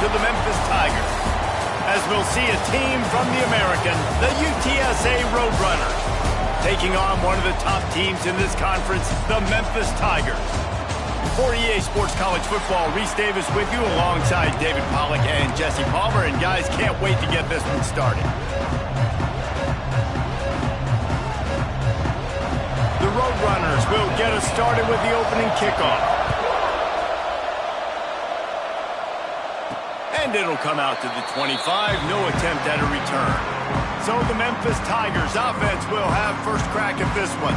to the Memphis Tigers, as we'll see a team from the American, the UTSA Roadrunners, taking on one of the top teams in this conference, the Memphis Tigers. For EA Sports College Football, Reese Davis with you alongside David Pollack and Jesse Palmer, and guys, can't wait to get this one started. The Roadrunners will get us started with the opening kickoff. And it'll come out to the 25, no attempt at a return. So the Memphis Tigers offense will have first crack at this one.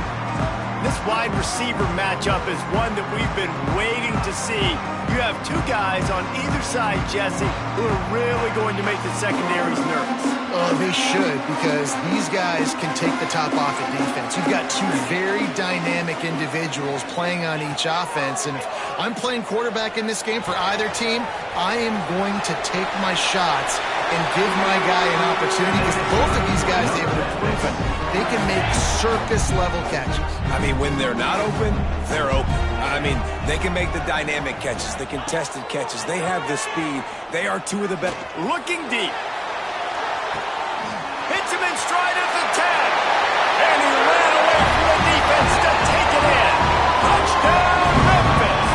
This wide receiver matchup is one that we've been waiting to see. You have two guys on either side, Jesse, who are really going to make the secondaries nervous. Oh, they should, because these guys can take the top off at defense. You've got two very dynamic individuals playing on each offense, and if I'm playing quarterback in this game for either team, I am going to take my shots and give my guy an opportunity, because both of these guys, they have proven they can make circus-level catches. I mean, when they're not open, they're open. I mean, they can make the dynamic catches, the contested catches. They have the speed. They are two of the best. Looking deep. Hits him in stride at the 10. And he ran away from the defense to take it in. Touchdown, Memphis.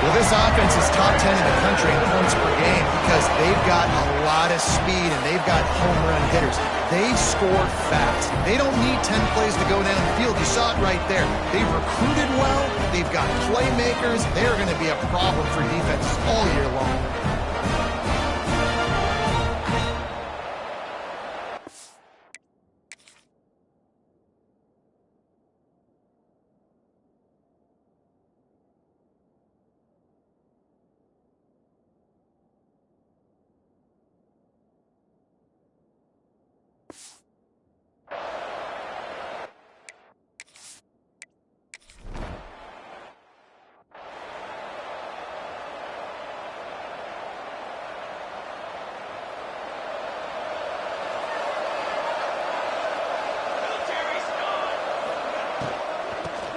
Well, this offense is top 10 in the country in points per game because they've got a lot of speed and they've got home run hitters. They score fast. They don't need 10 plays to go down the field. You saw it right there. They've recruited well. They've got playmakers. They're going to be a problem for defenses all year long.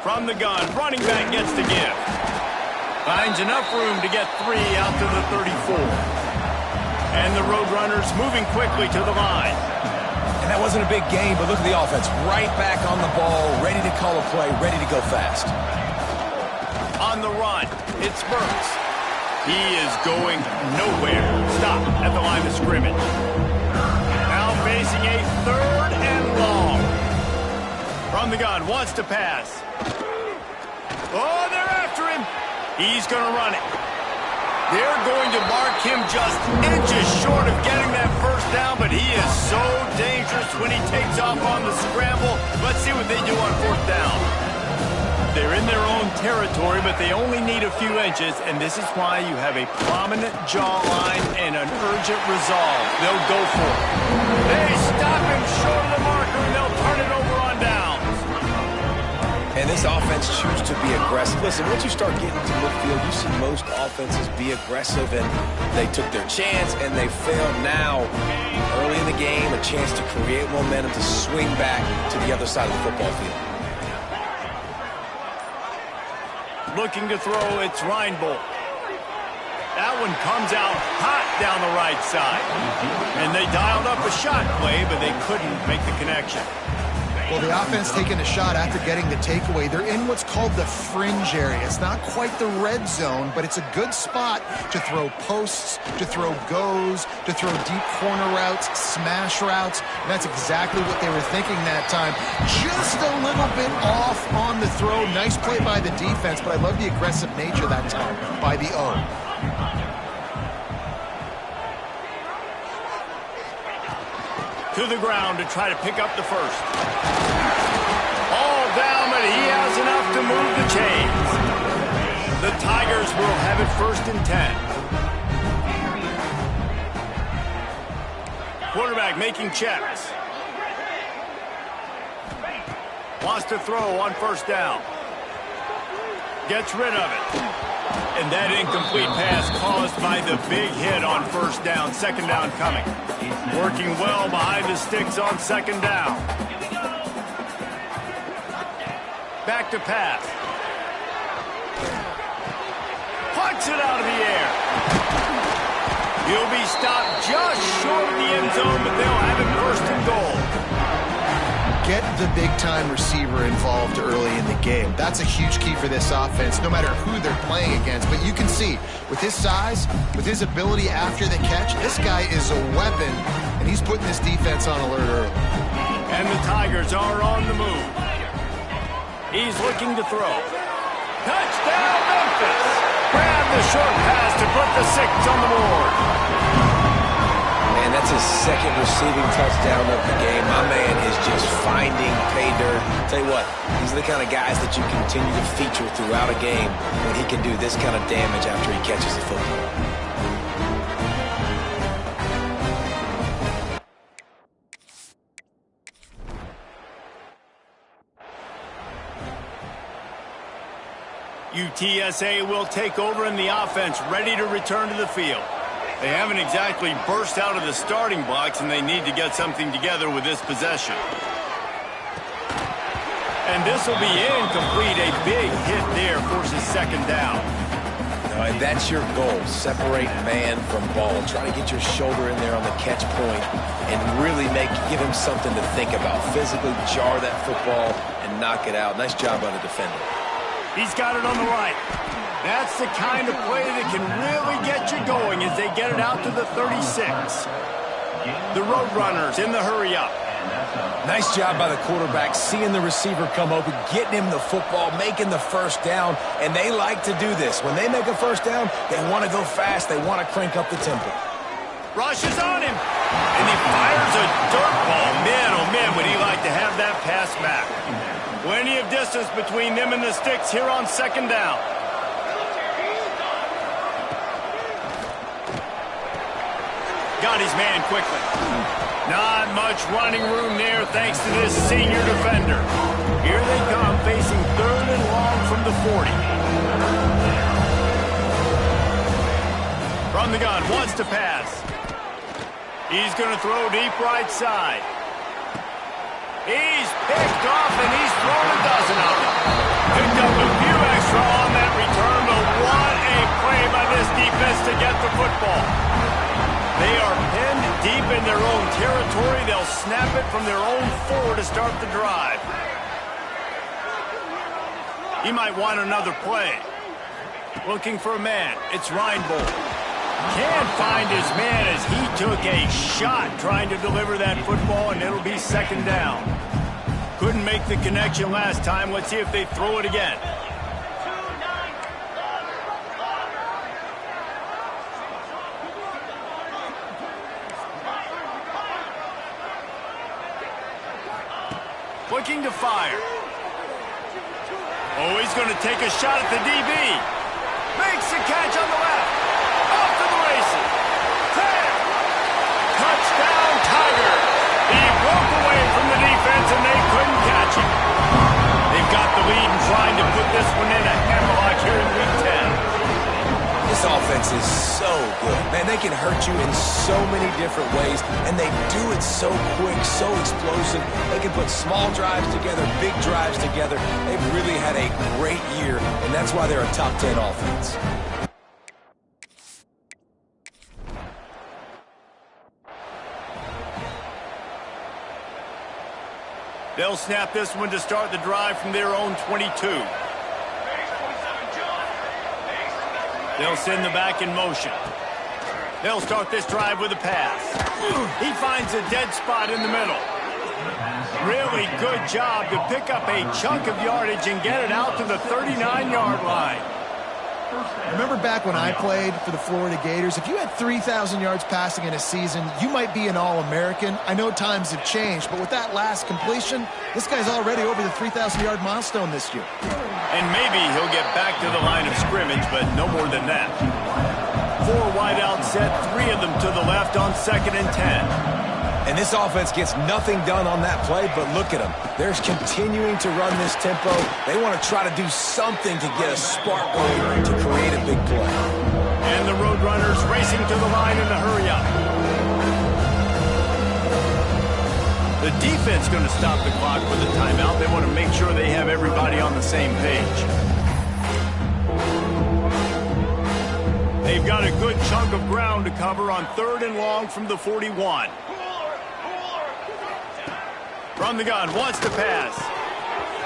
From the gun, running back gets the give. Finds enough room to get 3 out to the 34. And the Roadrunners moving quickly to the line. And that wasn't a big game, but look at the offense. Right back on the ball, ready to call a play, ready to go fast. On the run, it's Burks. He is going nowhere. Stop at the line of scrimmage. Now facing a 3rd and long. From the gun, wants to pass. Oh, they're after him. He's going to run it. They're going to mark him just inches short of getting that first down, but he is so dangerous when he takes off on the scramble. Let's see what they do on 4th down. They're in their own territory, but they only need a few inches, and this is why you have a prominent jawline and an urgent resolve. They'll go for it. They stop him short of the marker, and they'll turn it over on downs. And this offense chooses to be aggressive. Listen, once you start getting to midfield, you see most offenses be aggressive, and they took their chance, and they failed now. Early in the game, a chance to create momentum, to swing back to the other side of the football field. Looking to throw, it's Reinbold. That one comes out hot down the right side. And they dialed up a shot play, but they couldn't make the connection. Well, the offense taking a shot after getting the takeaway. They're in what's called the fringe area. It's not quite the red zone, but it's a good spot to throw posts, to throw goes, to throw deep corner routes, smash routes. And that's exactly what they were thinking that time. Just a little bit off on the throw. Nice play by the defense, but I love the aggressive nature that time by the O. To the ground to try to pick up the first. All down, but he has enough to move the chains. The Tigers will have it 1st and 10. Quarterback making checks. Wants to throw on 1st down. Gets rid of it. And that incomplete pass caused by the big hit on 1st down. 2nd down coming. Working well behind the sticks on 2nd down. Back to pass. Punts it out of the air. He'll be stopped just short of the end zone, but they'll have him first and goal. Get the big-time receiver involved early in the game. That's a huge key for this offense, no matter who they're playing against. But you can see, with his size, with his ability after the catch, this guy is a weapon, and he's putting this defense on alert early. And the Tigers are on the move. He's looking to throw. Touchdown, Memphis! Grab the short pass to put the 6 on the board. And that's his second receiving touchdown of the game. My man is just finding pay dirt. Tell you what, these are the kind of guys that you continue to feature throughout a game when he can do this kind of damage after he catches the football. UTSA will take over in the offense, ready to return to the field. They haven't exactly burst out of the starting blocks, and they need to get something together with this possession. And this will be incomplete. A big hit there forces second down. And that's your goal. Separate man from ball. Try to get your shoulder in there on the catch point and really give him something to think about. Physically jar that football and knock it out. Nice job by the defender. He's got it on the right. That's the kind of play that can really get you going as they get it out to the 36. The Roadrunners in the hurry-up. Nice job by the quarterback, seeing the receiver come open, getting him the football, making the first down, and they like to do this. When they make a first down, they want to go fast. They want to crank up the tempo. Rush is on him, and he fires a dirt ball. Man, oh man, would he like to have that pass back. Plenty of distance between them and the sticks here on second down. Got his man quickly. Not much running room there thanks to this senior defender. Here they come facing 3rd and long from the 40. From the gun, wants to pass. He's going to throw deep right side. He's picked off and he's thrown a dozen of them. Picked up a few extra on that return, but what a play by this defense to get the football. They are pinned deep in their own territory. They'll snap it from their own 4 to start the drive. He might want another play. Looking for a man. It's Reinbold. Can't find his man as he took a shot trying to deliver that football, and it'll be second down. Couldn't make the connection last time. Let's see if they throw it again. Looking to fire. Oh, he's going to take a shot at the DB. Makes the catch on the left. Off to the races. 10. Touchdown, Tiger. He broke away from the defense, and they couldn't catch him. They've got the lead and trying to put this one in a hammerlock here in Week 10. This offense is so good. Man, they can hurt you in so many different ways, and they do it so quick, so explosive. They can put small drives together, big drives together. They've really had a great year, and that's why they're a top 10 offense. They'll snap this one to start the drive from their own 22. They'll send the back in motion. They'll start this drive with a pass. He finds a dead spot in the middle. Really good job to pick up a chunk of yardage and get it out to the 39-yard line. Remember back when I played for the Florida Gators, if you had 3,000 yards passing in a season, you might be an All-American. I know times have changed, but with that last completion, this guy's already over the 3,000-yard milestone this year. And maybe he'll get back to the line of scrimmage, but no more than that. 4 wide out set, 3 of them to the left on 2nd and 10. And this offense gets nothing done on that play, but look at them. They're continuing to run this tempo. They want to try to do something to get a spark going to create a big play. And the Roadrunners racing to the line in the hurry-up. The defense going to stop the clock with a timeout. They want to make sure they have everybody on the same page. They've got a good chunk of ground to cover on 3rd and long from the 41. From the gun, wants to pass.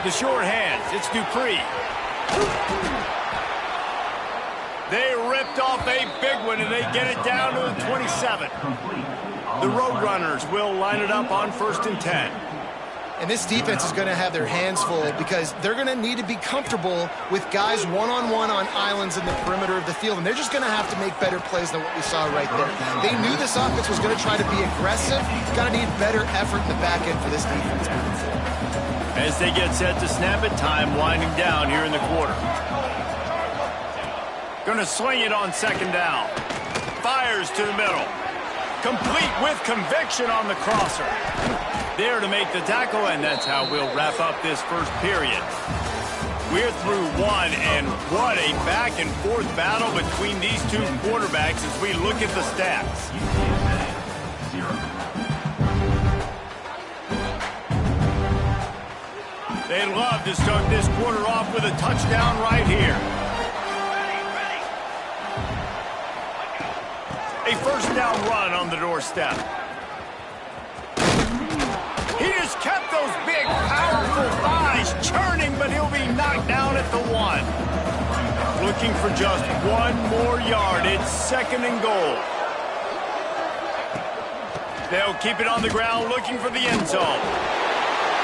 The short hands, it's Dupree. They ripped off a big one, and they get it down to the 27. The Roadrunners will line it up on 1st and 10. And this defense is going to have their hands full because they're going to need to be comfortable with guys one-on-one on islands in the perimeter of the field. And they're just going to have to make better plays than what we saw right there. They knew this offense was going to try to be aggressive. Got to need better effort in the back end for this defense moving forward. As they get set to snap it, time winding down here in the quarter. Going to sling it on 2nd down. Fires to the middle. Complete with conviction on the crosser. There to make the tackle, and that's how we'll wrap up this first period. We're through one, and what a back-and-forth battle between these two quarterbacks as we look at the stats. They'd love to start this quarter off with a touchdown right here. A 1st down run on the doorstep. He just kept those big, powerful thighs churning, but he'll be knocked down at the 1. Looking for just 1 more yard. It's 2nd and goal. They'll keep it on the ground, looking for the end zone.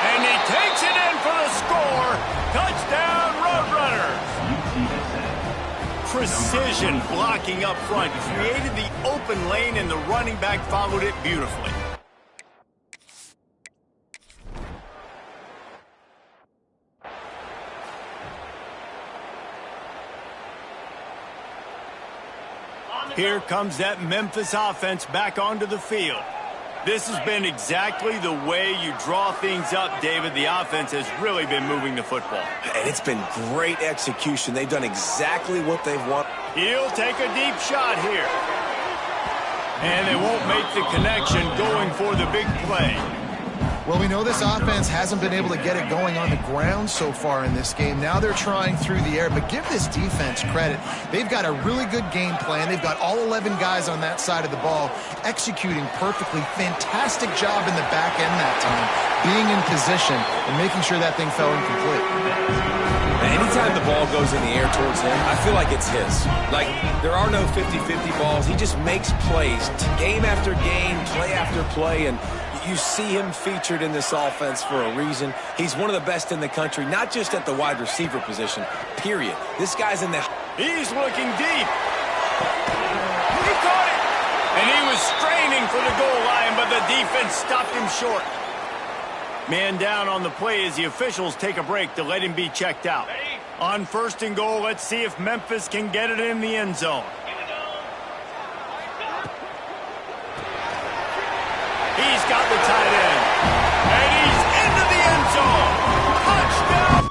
And he takes it in for the score. Touchdown, Roadrunners. Precision blocking up front. Created the open lane, and the running back followed it beautifully. Here comes that Memphis offense back onto the field. This has been exactly the way you draw things up, David. The offense has really been moving the football. And it's been great execution. They've done exactly what they've wanted. He'll take a deep shot here. And they won't make the connection going for the big play. Well, we know this offense hasn't been able to get it going on the ground so far in this game. Now they're trying through the air, but give this defense credit. They've got a really good game plan. They've got all 11 guys on that side of the ball executing perfectly. Fantastic job in the back end that time, being in position and making sure that thing fell incomplete. Anytime the ball goes in the air towards him, I feel like it's his. Like, there are no 50-50 balls. He just makes plays game after game, play after play, and you see him featured in this offense for a reason. He's one of the best in the country, not just at the wide receiver position, period. This guy's in the... He's looking deep. He caught it. And he was straining for the goal line, but the defense stopped him short. Man down on the play as the officials take a break to let him be checked out. On 1st and goal, let's see if Memphis can get it in the end zone. He's got the tight end. And he's into the end zone. Touchdown!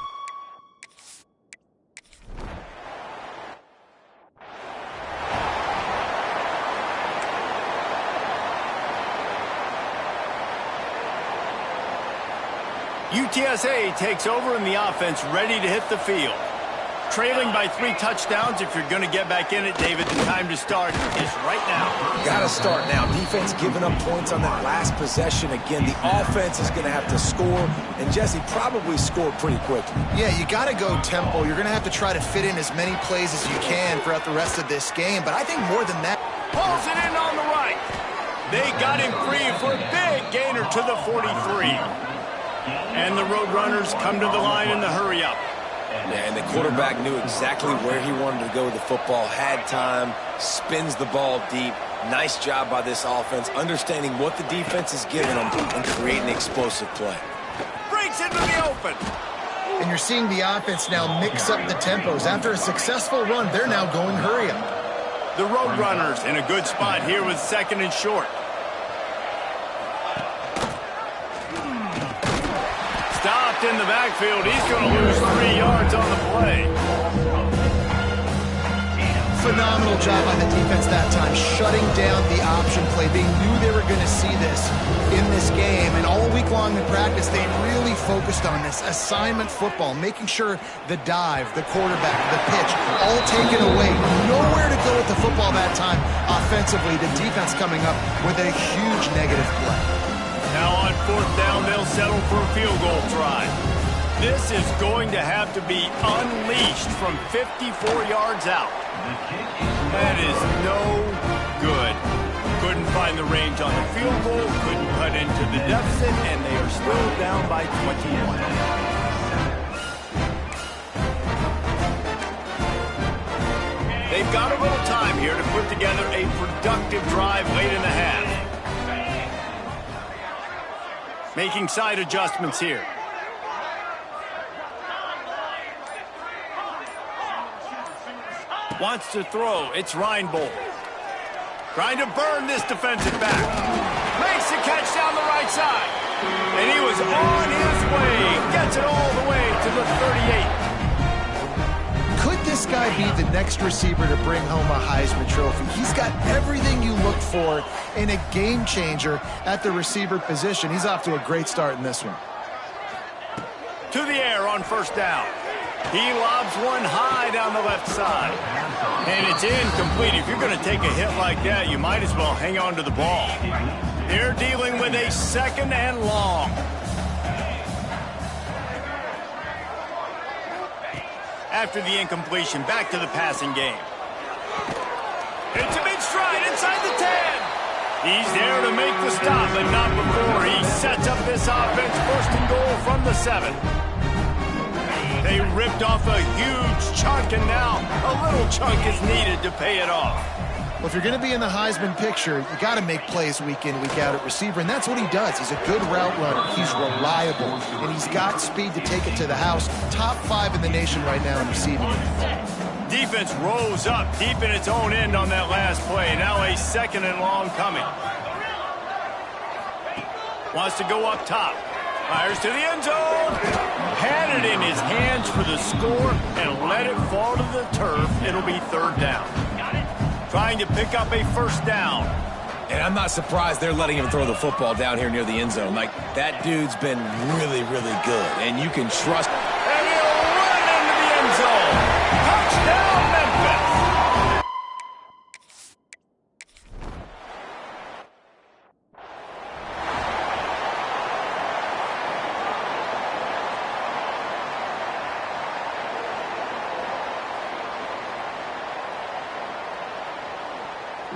UTSA takes over in the offense, ready to hit the field. Trailing by 3 touchdowns. If you're going to get back in it, David, the time to start is right now. Got to start now. Defense giving up points on that last possession. Again, the offense is going to have to score, and Jesse probably scored pretty quickly. Yeah, you got to go tempo. You're going to have to try to fit in as many plays as you can throughout the rest of this game, but I think more than that... Pulls it in on the right. They got him free for a big gainer to the 43. And the Roadrunners come to the line in the hurry-up. And the quarterback knew exactly where he wanted to go with the football, had time, spins the ball deep. Nice job by this offense, understanding what the defense is giving them and creating explosive play. Breaks into the open. And you're seeing the offense now mix up the tempos. After a successful run, they're now going hurry up. The Roadrunners in a good spot here with 2nd and short. Stopped in the backfield. He's going to lose 3 yards on the play. Phenomenal job by the defense that time, shutting down the option play. They knew they were going to see this in this game, and all week long in practice, they really focused on this assignment football, making sure the dive, the quarterback, the pitch, all taken away. Nowhere to go with the football that time offensively. The defense coming up with a huge negative play. Now on 4th down, they'll settle for a field goal try. This is going to have to be unleashed from 54 yards out. That is no good. Couldn't find the range on the field goal, couldn't cut into the deficit, and they are still down by 21. They've got a little time here to put together a productive drive late in the half. Making side adjustments here. Wants to throw. It's Reinbold. Trying to burn this defensive back. Makes the catch down the right side. And he was on his way. Gets it all the way to the 38. Could this guy be the next receiver to bring home a Heisman Trophy? He's got everything you look for in a game changer at the receiver position. He's off to a great start in this one. To the air on 1st down. He lobs one high down the left side. And it's incomplete. If you're going to take a hit like that, you might as well hang on to the ball. They're dealing with a 2nd and long. After the incompletion, back to the passing game. It's a big stride inside the 10. He's there to make the stop, but not before he sets up this offense 1st and goal from the 7. They ripped off a huge chunk, and now a little chunk is needed to pay it off. Well, if you're going to be in the Heisman picture, you got to make plays week in, week out at receiver, and that's what he does. He's a good route runner. He's reliable, and he's got speed to take it to the house. Top 5 in the nation right now in receiving. Defense rose up deep in its own end on that last play. Now a 2nd and long coming. Wants to go up top. Fires to the end zone. Had it in his hands for the score and let it fall to the turf. It'll be 3rd down. Trying to pick up a 1st down. And I'm not surprised they're letting him throw the football down here near the end zone. Like, that dude's been really, really good. And you can trust. And he'll run into the end zone. Touchdown, Memphis.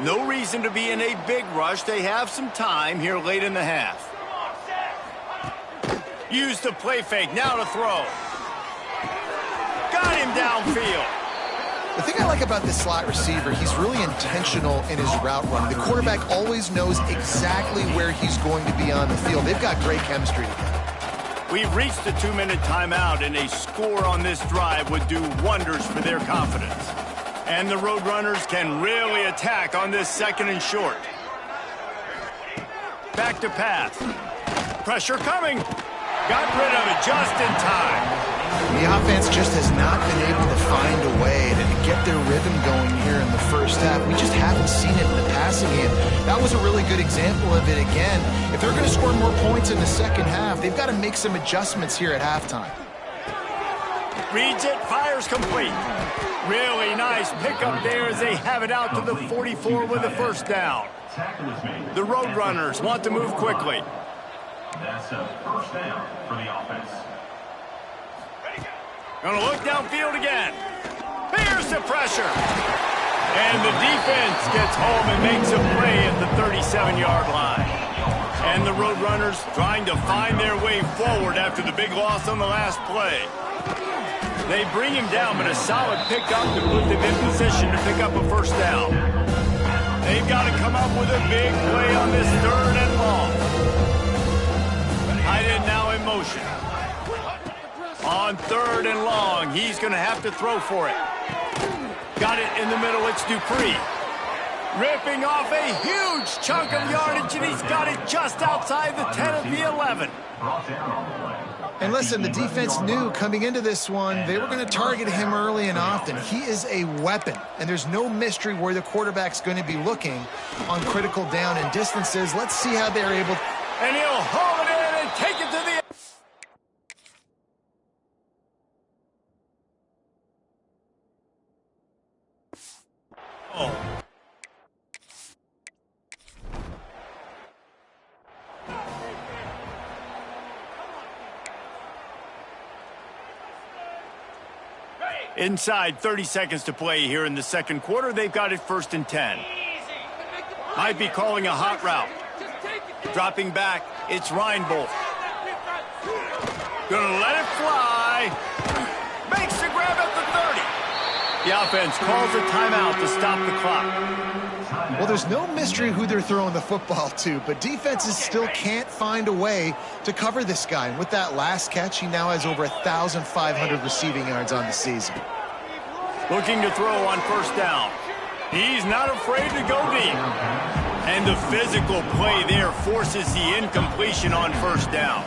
No reason to be in a big rush. They have some time here late in the half. Use the play fake. Now to throw. Got him downfield. The thing I like about this slot receiver, he's really intentional in his route run. The quarterback always knows exactly where he's going to be on the field. They've got great chemistry together. We've reached the 2-minute timeout, and a score on this drive would do wonders for their confidence. And the Roadrunners can really attack on this 2nd and short. Back to pass. Pressure coming. Got rid of it just in time. The offense just has not been able to find a way to get their rhythm going here in the 1st half. We just haven't seen it in the passing game. That was a really good example of it again. If they're going to score more points in the 2nd half, they've got to make some adjustments here at halftime. Reads it, fires complete. Really nice pickup there as they have it out to the 44 with a 1st down. The Roadrunners want to move quickly. That's a 1st down for the offense. Gonna look downfield again. Here's the pressure. And the defense gets home and makes a play at the 37-yard line. And the Roadrunners trying to find their way forward after the big loss on the last play. They bring him down, but a solid pickup to put them in position to pick up a 1st down. They've got to come up with a big play on this 3rd and long. Tight end now in motion. On 3rd and long, he's going to have to throw for it. Got it in the middle, it's Dupree. Ripping off a huge chunk of yardage, and he's got it just outside the 10 of the 11. Brought down on the play. And listen, the defense knew coming into this one, they were going to target him early and often. He is a weapon, and there's no mystery where the quarterback's going to be looking on critical down and distances. Let's see how they're able. And he'll haul it in and take it to the... Oh. Inside 30 seconds to play here in the second quarter. They've got it 1st and 10. Might be calling a hot route. Dropping back, it's Reinbold. Gonna let it fly. Makes the grab at the 30. The offense calls a timeout to stop the clock. Well, there's no mystery who they're throwing the football to, but defenses still can't find a way to cover this guy. And with that last catch, he now has over 1,500 receiving yards on the season. Looking to throw on 1st down. He's not afraid to go deep. And the physical play there forces the incompletion on 1st down.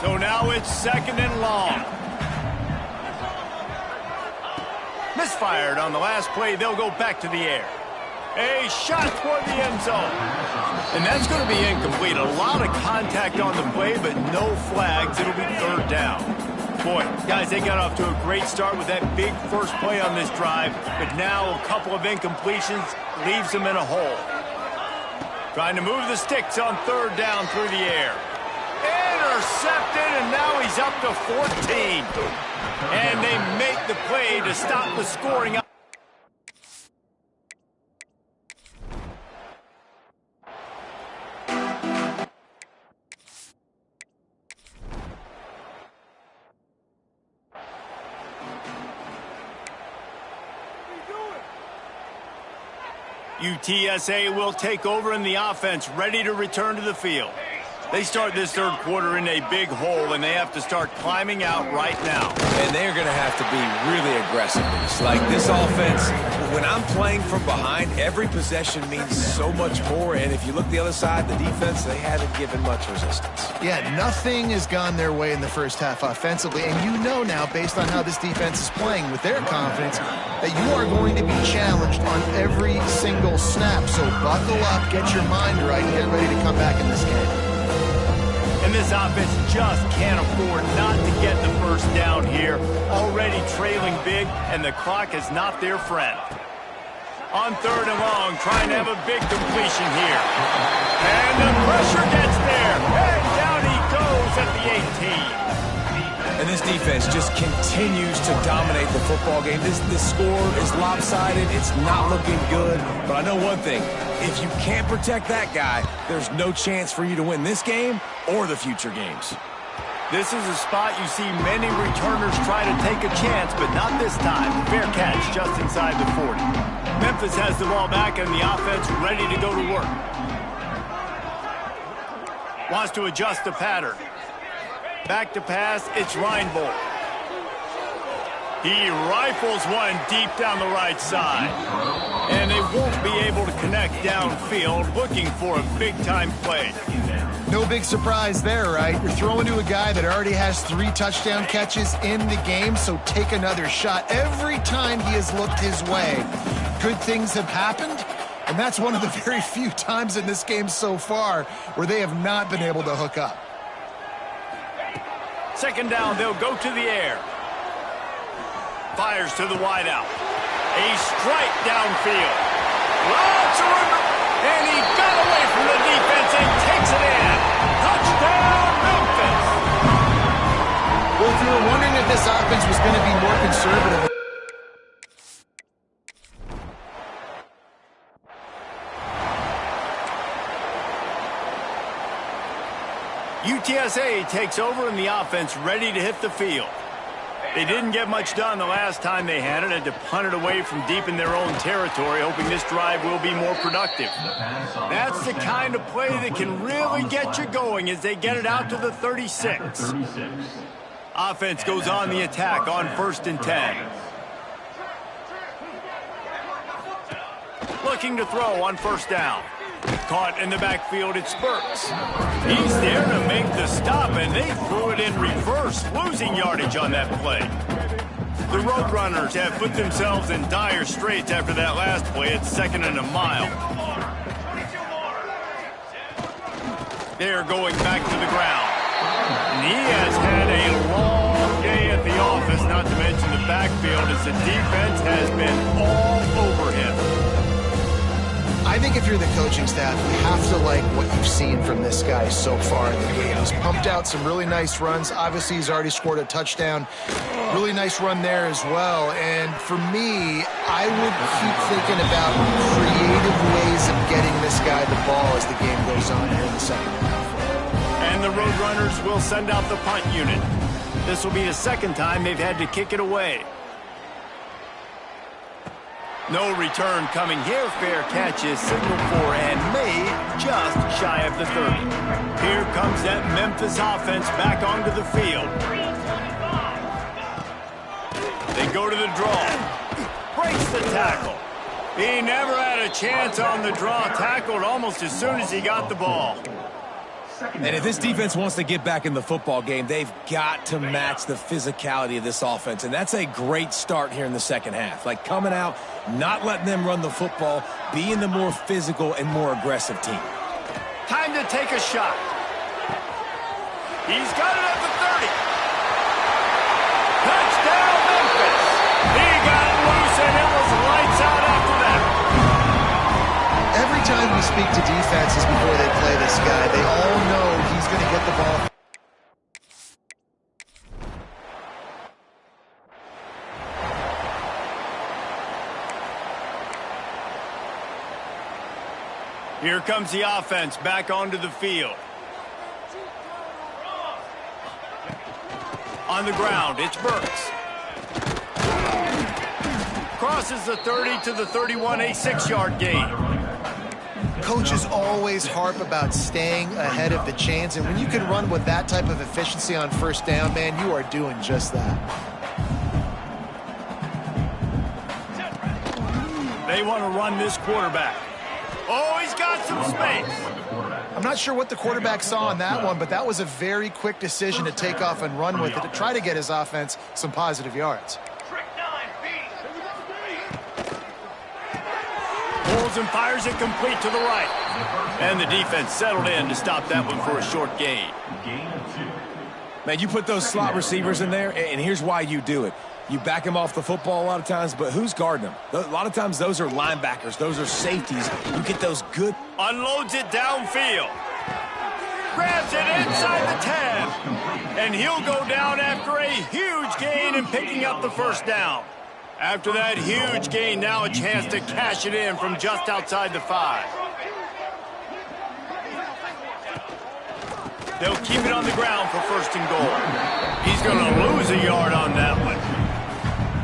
So now it's 2nd and long. Misfired on the last play. They'll go back to the air. A shot toward the end zone. And that's going to be incomplete. A lot of contact on the play, but no flags. It'll be 3rd down. Boy, guys, they got off to a great start with that big first play on this drive, but now a couple of incompletions leaves them in a hole. Trying to move the sticks on 3rd down through the air. Intercepted, and now he's up to 14. And they make the play to stop the scoring. UTSA will take over in the offense, ready to return to the field. They start this 3rd quarter in a big hole, and they have to start climbing out right now. And they're going to have to be really aggressive. Like this offense, when I'm playing from behind, every possession means so much more. And if you look the other side, the defense, they haven't given much resistance. Yeah, nothing has gone their way in the first half offensively. And you know now, based on how this defense is playing with their confidence, that you are going to be challenged on every single snap. So buckle up, get your mind right, and get ready to come back in this game. And this offense just can't afford not to get the 1st down here. Already trailing big, and the clock is not their friend. On 3rd and long, trying to have a big completion here. And the pressure gets there. And down he goes at the 18. And this defense just continues to dominate the football game. This score is lopsided. It's not looking good. But I know one thing. If you can't protect that guy, there's no chance for you to win this game or the future games. This is a spot you see many returners try to take a chance, but not this time. Fair catch just inside the 40. Memphis has the ball back and the offense ready to go to work. Wants to adjust the pattern. Back to pass, it's Reinbold. He rifles one deep down the right side. And they won't be able to connect downfield, looking for a big-time play. No big surprise there, right? You're throwing to a guy that already has 3 touchdown catches in the game, so take another shot. Every time he has looked his way, good things have happened, and that's one of the very few times in this game so far where they have not been able to hook up. 2nd down, they'll go to the air. Fires to the wideout. A strike downfield. Lots of room, and he got away from the defense and takes it in. Touchdown, Memphis. Well, if you were wondering if this offense was going to be more conservative, UTSA takes over in the offense, ready to hit the field. They didn't get much done the last time they had it to punt it away from deep in their own territory, hoping this drive will be more productive. That's the kind of play that can really get you going as they get it out to the 36. Offense goes on the attack on 1st and 10. Looking to throw on 1st down. Caught in the backfield, it's Burks. He's there to make the stop, and they threw it in reverse, losing yardage on that play. The Roadrunners have put themselves in dire straits after that last play. It's 2nd and a mile. They're going back to the ground. And he has had a long day at the office, not to mention the backfield, as the defense has been all over him. I think if you're the coaching staff, you have to like what you've seen from this guy so far in the game. He's pumped out some really nice runs. Obviously, he's already scored a touchdown. Really nice run there as well. And for me, I would keep thinking about creative ways of getting this guy the ball as the game goes on here in the second half. And the Roadrunners will send out the punt unit. This will be the second time they've had to kick it away. No return coming here. Fair catch is signaled for and made just shy of the 30. Here comes that Memphis offense back onto the field. They go to the draw. Breaks the tackle. He never had a chance on the draw. Tackled almost as soon as he got the ball. And if this defense wants to get back in the football game, they've got to match the physicality of this offense. And that's a great start here in the second half. Like coming out, not letting them run the football, being the more physical and more aggressive team. Time to take a shot. He's got it at the 30. Touchdown, Memphis. He got it loose and it was lights out after that. Every time we speak to defenses before they play this guy, they all know he's going to get the ball. Here comes the offense back onto the field. On the ground, it's Burks. Crosses the 30 to the 31, a 6-yard gain. Coaches always harp about staying ahead of the chains, and when you can run with that type of efficiency on first down, man, you are doing just that. They want to run this quarterback. Oh, he's got some space. I'm not sure what the quarterback saw on that one, but that was a very quick decision to take off and run with it to try to get his offense some positive yards. Pulls and fires it complete to the right. And the defense settled in to stop that one for a short gain. Man, you put those slot receivers in there, and here's why you do it. You back them off the football a lot of times, but who's guarding them? A lot of times those are linebackers. Those are safeties. You get those good... Unloads it downfield. Grabs it inside the 10. And he'll go down after a huge gain and picking up the first down. After that huge gain, now a chance to cash it in from just outside the 5. They'll keep it on the ground for 1st and goal. He's going to lose a yard on that one.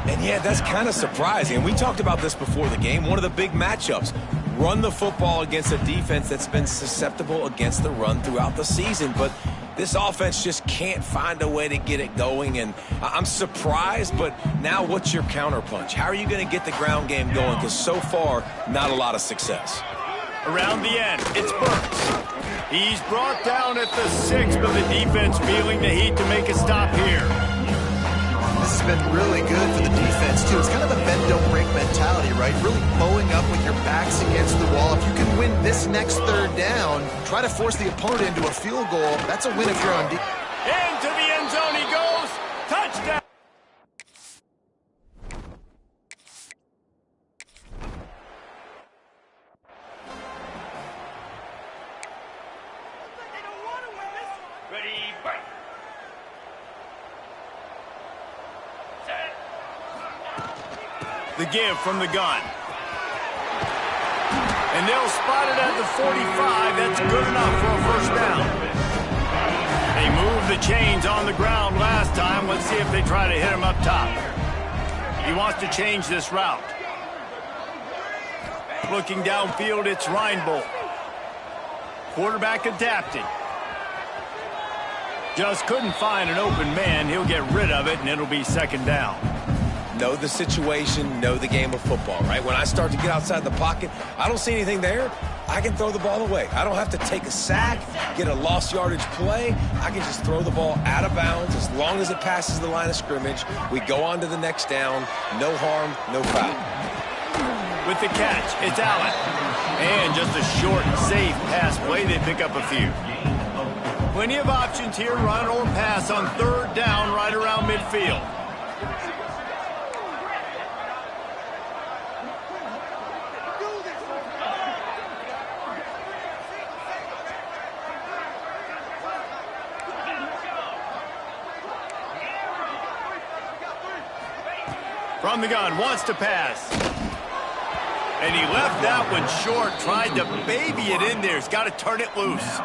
And yeah, that's kind of surprising. We talked about this before the game. One of the big matchups. Run the football against a defense that's been susceptible against the run throughout the season. But this offense just can't find a way to get it going. And I'm surprised, but now what's your counterpunch? How are you going to get the ground game going? Because so far, not a lot of success. Around the end, it's Burks. He's brought down at the 6, but the defense feeling the heat to make a stop here. This has been really good for the defense, too. It's kind of a bend-don't-break mentality, right? Really bowing up with your backs against the wall. If you can win this next 3rd down, try to force the opponent into a field goal. That's a win if you're on defense. Into the end zone he goes. Touchdown. Ready, break. The give from the gun. And they'll spot it at the 45. That's good enough for a 1st down. They moved the chains on the ground last time. Let's see if they try to hit him up top. He wants to change this route. Looking downfield, it's Reinbold. Quarterback adapting. Just couldn't find an open man. He'll get rid of it, and it'll be 2nd down. Know the situation, know the game of football, right? When I start to get outside the pocket, I don't see anything there. I can throw the ball away. I don't have to take a sack, get a lost yardage play. I can just throw the ball out of bounds as long as it passes the line of scrimmage. We go on to the next down. No harm, no foul. With the catch, it's Allen. And just a short, safe pass play, they pick up a few. Plenty of options here, run or pass on third down right around midfield. From the gun, wants to pass. And he left that one short, tried to baby it in there. He's got to turn it loose.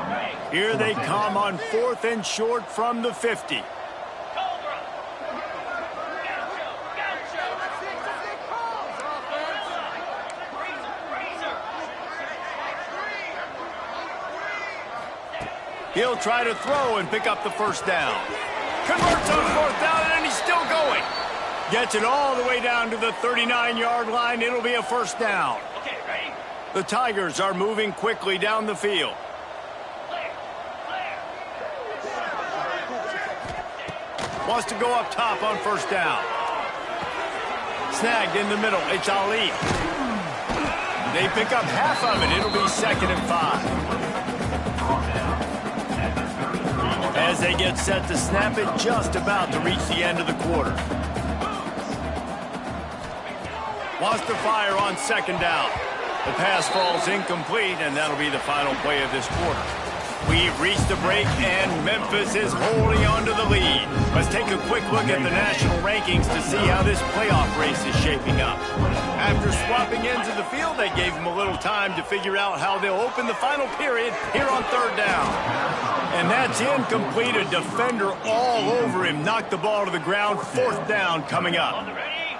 Here they come on 4th and short from the 50. He'll try to throw and pick up the first down. Converts on 4th down, and he's still going. Gets it all the way down to the 39-yard line. It'll be a first down. Okay, ready? The Tigers are moving quickly down the field. Wants to go up top on first down. Snagged in the middle. It's Ali. They pick up half of it. It'll be 2nd and 5. As they get set to snap it, just about to reach the end of the quarter. Wants to fire on 2nd down. The pass falls incomplete, and that'll be the final play of this quarter. We've reached the break, and Memphis is holding on to the lead. Let's take a quick look at the national rankings to see how this playoff race is shaping up. After swapping ends of the field, they gave them a little time to figure out how they'll open the final period here on 3rd down. And that's incomplete. A defender all over him. Knocked the ball to the ground. 4th down coming up.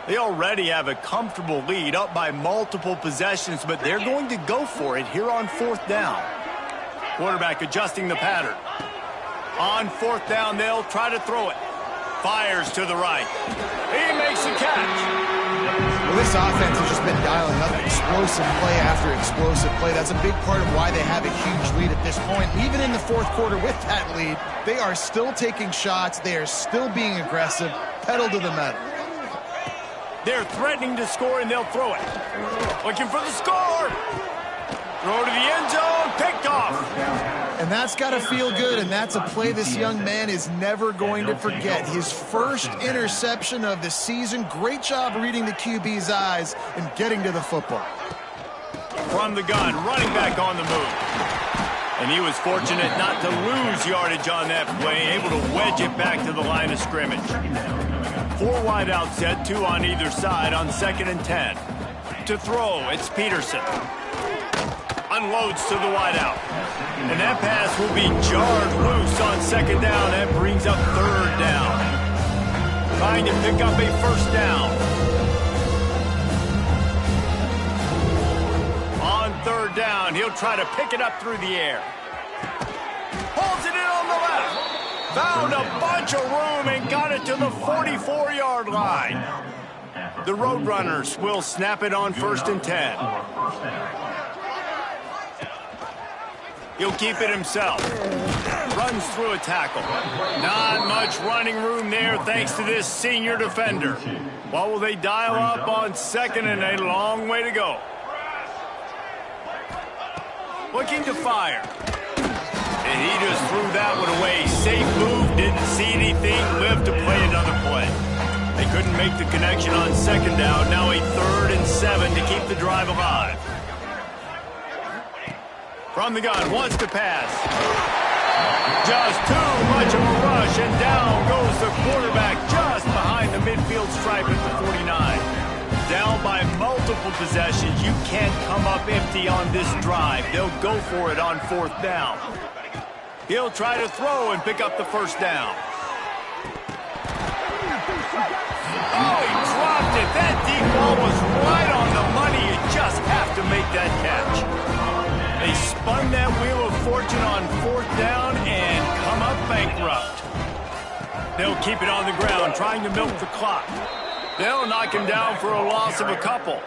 They already have a comfortable lead, up by multiple possessions, but they're going to go for it here on 4th down. Quarterback adjusting the pattern. On 4th down, they'll try to throw it. Fires to the right. He makes the catch. Well, this offense has just been dialing up explosive play after explosive play. That's a big part of why they have a huge lead at this point. Even in the 4th quarter with that lead, they are still taking shots. They are still being aggressive, pedal to the metal. They're threatening to score, and they'll throw it. Looking for the score. Throw to the end zone, picked off. And that's got to feel good, and that's a play this young man is never going to forget. His first interception of the season. Great job reading the QB's eyes and getting to the football. From the gun, running back on the move. And he was fortunate not to lose yardage on that play, able to wedge it back to the line of scrimmage. 4 wideouts set, 2 on either side on 2nd and 10. To throw, it's Peterson. Unloads to the wideout. And that pass will be jarred loose on 2nd down. That brings up 3rd down. Trying to pick up a first down. On 3rd down, he'll try to pick it up through the air. Pulls it in on the left. Found a bunch of room and got it to the 44-yard line. The Roadrunners will snap it on 1st and 10. He'll keep it himself. Runs through a tackle. Not much running room there thanks to this senior defender. What will they dial up on 2nd and a long way to go? Looking to fire. And he just threw that one away. Safe move, didn't see anything, lived to play another play. They couldn't make the connection on 2nd down. Now a 3rd and 7 to keep the drive alive. From the gun, wants to pass. Just too much of a rush, and down goes the quarterback just behind the midfield stripe at the 49. Down by multiple possessions. You can't come up empty on this drive. They'll go for it on 4th down. He'll try to throw and pick up the first down. Oh, he dropped it. That deep ball was right on the money. You just have to make that catch. They spun that wheel of fortune on 4th down and come up bankrupt. They'll keep it on the ground, trying to milk the clock. They'll knock him down for a loss of a couple.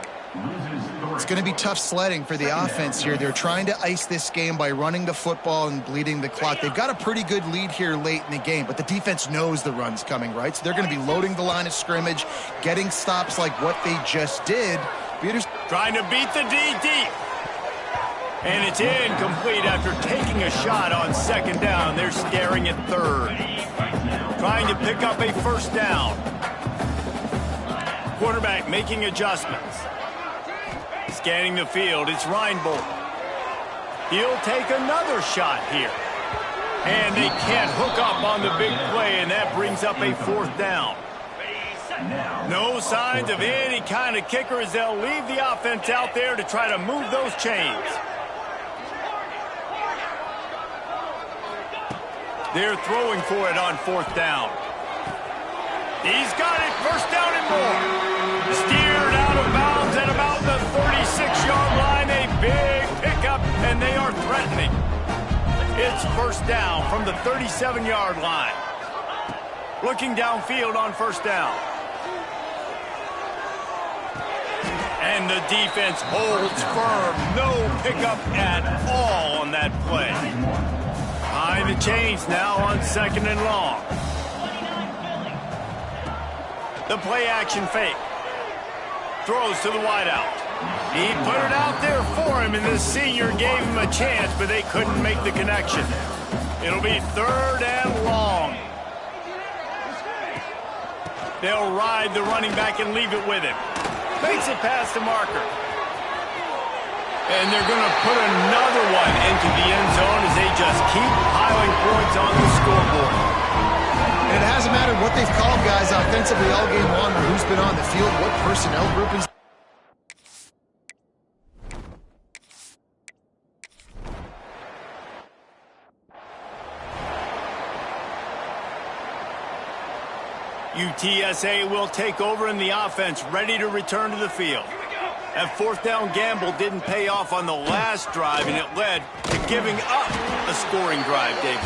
It's going to be tough sledding for the offense here. They're trying to ice this game by running the football and bleeding the clock. They've got a pretty good lead here late in the game, but the defense knows the run's coming, right? So they're going to be loading the line of scrimmage, getting stops like what they just did. Trying to beat the D deep. And it's incomplete after taking a shot on second down. They're staring at third. Trying to pick up a first down. Quarterback making adjustments. Scanning the field, it's Reinbold. He'll take another shot here. And they can't hook up on the big play, and that brings up a fourth down. No signs of any kind of kicker as they'll leave the offense out there to try to move those chains. They're throwing for it on fourth down. He's got it, first down and more. Steered out of bounds at about the 36-yard line. A big pickup, and they are threatening. It's first down from the 37-yard line. Looking downfield on first down. And the defense holds firm. No pickup at all on that play. Behind the chains now on second and long. The play action fake. Throws to the wideout. He put it out there for him, and the senior gave him a chance, but they couldn't make the connection. It'll be third and long. They'll ride the running back and leave it with him. Makes it past the marker. And they're going to put another one into the end zone as they just keep piling points on the scoreboard. And it hasn't mattered what they've called guys offensively all game long or who's been on the field, what personnel groupings. UTSA will take over in the offense, ready to return to the field. That fourth down gamble didn't pay off on the last drive, and it led to giving up a scoring drive, David.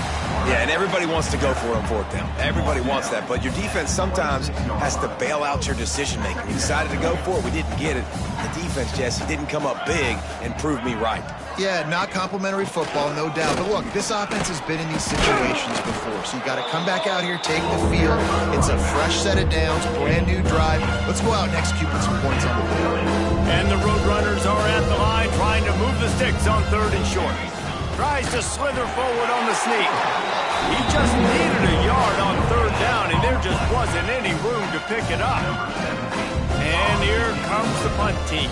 Yeah, and everybody wants to go for it on fourth down. Everybody wants that, but your defense sometimes has to bail out your decision-making. We decided to go for it. We didn't get it. The defense, Jesse, didn't come up big and prove me right. Yeah, not complimentary football, no doubt. But look, this offense has been in these situations before, so you got to come back out here, take the field. It's a fresh set of downs, brand new drive. Let's go out and execute with some points on the board. And the Roadrunners are at the line trying to move the sticks on third and short. Tries to slither forward on the sneak. He just needed a yard on third down, and there just wasn't any room to pick it up. And here comes the punt team.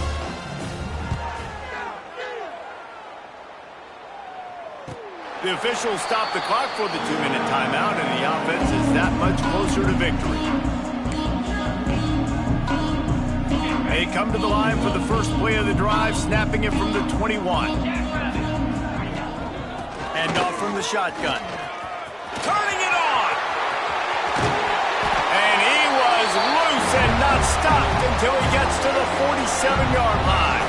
The officials stop the clock for the 2-minute timeout, and the offense is that much closer to victory. They come to the line for the first play of the drive, snapping it from the 21. And off from the shotgun. Turning it on! And he was loose and not stopped until he gets to the 47-yard line.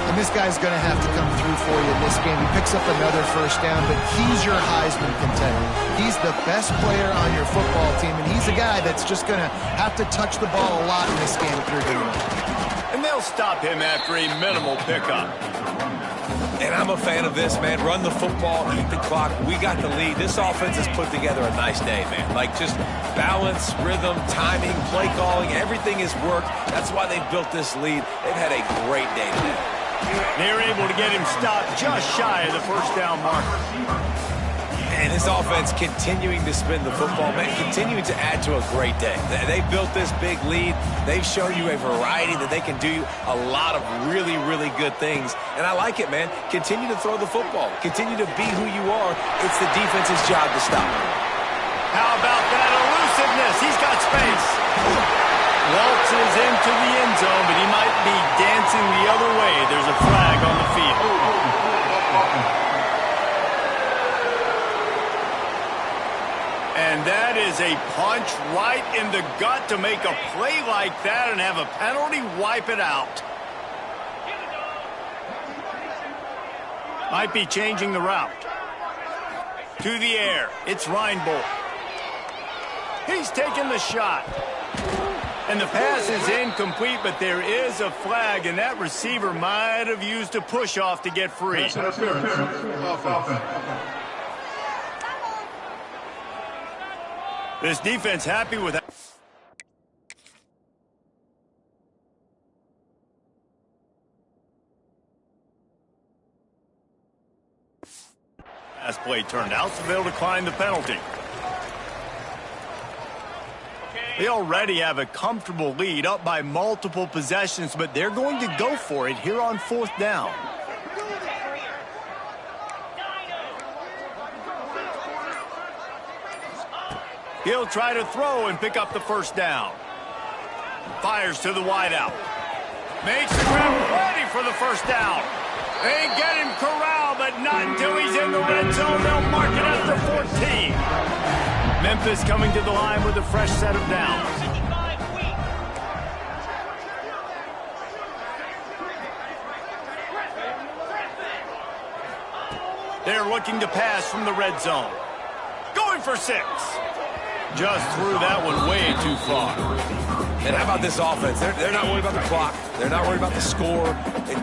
And this guy's going to have to come through for you in this game. He picks up another first down, but he's your Heisman contender. He's the best player on your football team, and he's a guy that's just going to have to touch the ball a lot in this game if you're going to win. And they'll stop him after a minimal pickup. And I'm a fan of this, man. Run the football, eat the clock. We got the lead. This offense has put together a nice day, man. Like just balance, rhythm, timing, play calling, everything has worked. That's why they've built this lead. They've had a great day today. They're able to get him stopped just shy of the first down marker. And this offense continuing to spin the football, man, continuing to add to a great day. They built this big lead. They've shown you a variety that they can do a lot of really, really good things. And I like it, man. Continue to throw the football. Continue to be who you are. It's the defense's job to stop. How about that elusiveness? He's got space. Waltzes into the end zone, but he might be dancing the other way. There's a flag on the field. And that is a punch right in the gut to make a play like that and have a penalty wipe it out. Might be changing the route. To the air. It's Reinbold. He's taking the shot. And the pass is incomplete, but there is a flag, and that receiver might have used a push-off to get free. This defense happy with that. Last play turned out, so they'll decline the penalty. They already have a comfortable lead, up by multiple possessions, but they're going to go for it here on 4th down. He'll try to throw and pick up the 1st down. Fires to the wideout. Makes the grab, ready for the 1st down. They get him corralled, but not until he's in the red zone. They'll mark it at the 14. Memphis coming to the line with a fresh set of downs. They're looking to pass from the red zone. Going for 6. Just threw that one way too far. And how about this offense? They're not worried about the clock. They're not worried about the score.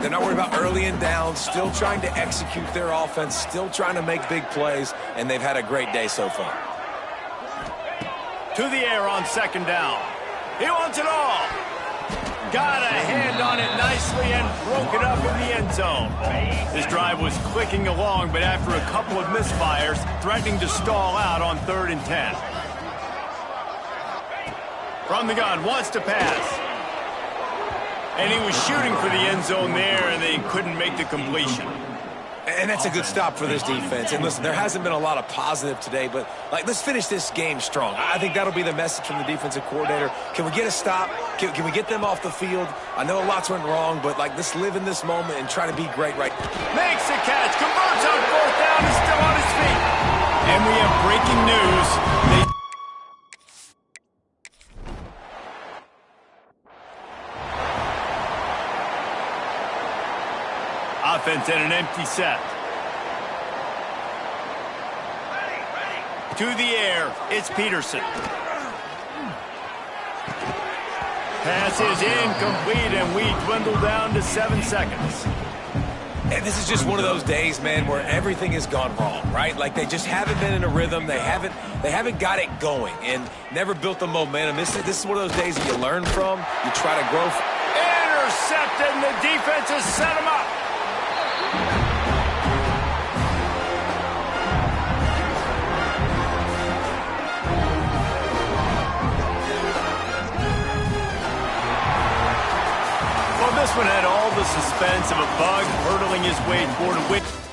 They're not worried about early and down. Still trying to execute their offense. Still trying to make big plays. And they've had a great day so far. To the air on 2nd down. He wants it all. Got a hand on it nicely and broke it up in the end zone. This drive was clicking along, but after a couple of misfires, threatening to stall out on 3rd and 10. From the gun, wants to pass. And he was shooting for the end zone there, and they couldn't make the completion. And that's a good stop for this defense. And listen, there hasn't been a lot of positive today, but let's finish this game strong. I think that'll be the message from the defensive coordinator. Can we get a stop? Can we get them off the field? I know lots went wrong, but let's live in this moment and try to be great right now. Makes the catch, converts on 4th down, is still on his feet. And we have breaking news. Offense in an empty set. To the air, it's Peterson. Pass is incomplete, and we dwindle down to 7 seconds. And this is just one of those days, man, where everything has gone wrong, right? Like they just haven't been in a rhythm. They haven't got it going and never built the momentum. This is one of those days that you learn from. You try to grow. Intercepted, and the defense has set him up. Well, this one had all the suspense of a bug hurtling his way toward a win.